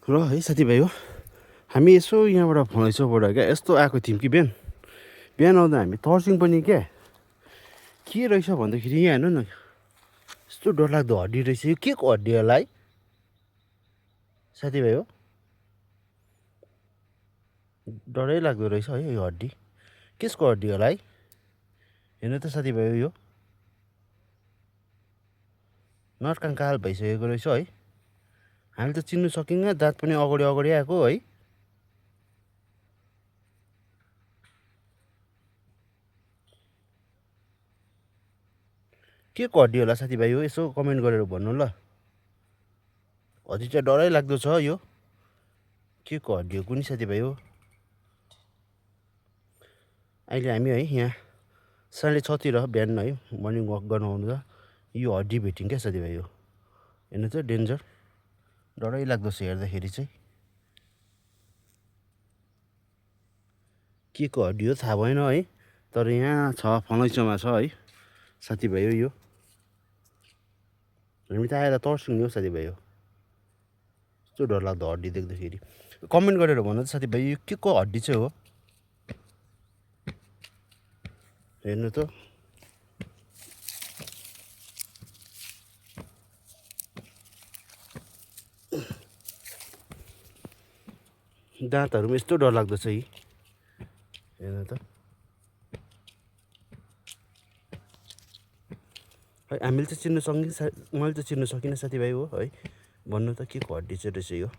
र है साथीभाइ हो, हामी यसो यहाँबाट भैँसोबाट क्या यस्तो आएको थियौँ कि बिहान आउँदा हामी तर्सियौँ पनि क्या। के रहेछ भन्दाखेरि यहाँ हेर्नु न, यस्तो डरलाग्दो हड्डी रहेछ। यो के को हड्डी होला है साथीभाइ हो? डरै लाग्दो रहेछ है यो हड्डी। केसको हड्डी होला है? हेर्नु त साथीभाइ हो, यो नरकङ्काल भइसकेको रहेछ है। हामी त चिन्नु सकिन्न, दाँत पनि अगाडि आएको है। के को हड्डी होला साथीभाइ हो? यसो कमेन्ट गरेर भन्नु ल। हड्डी चाहिँ डरै लाग्दो छ यो। के को हड्डी हो कुनि साथीभाइ हो? अहिले हामी है यहाँ 6:30 बिहान है मर्निङ वाक गर्न आउँदा यो हड्डी भेट्यौँ क्या साथीभाइ हो। हेर्नु त डेन्जर, डरै लाग्दो छ हेर्दाखेरि चाहिँ। के को हड्डी हो थाहा भएन है, तर यहाँ छ, फलैचामा छ है साथीभाइ हो। यो हामी त आएर तर्स्यौँ नि हौ साथीभाइ हो, यस्तो डरलाग्दो हड्डी देख्दाखेरि। कमेन्ट गरेर भन्नु त साथीभाइ, यो के को हड्डी चाहिँ हो? हेर्नु त, दाँतहरूमा यस्तो डरलाग्दो छ यी। हेर्नु त है, हामीले चाहिँ मैले त चिन्नु सकिनँ साथीभाइ हो है। भन्नु त के को हड्डी चाहिँ रहेछ यो।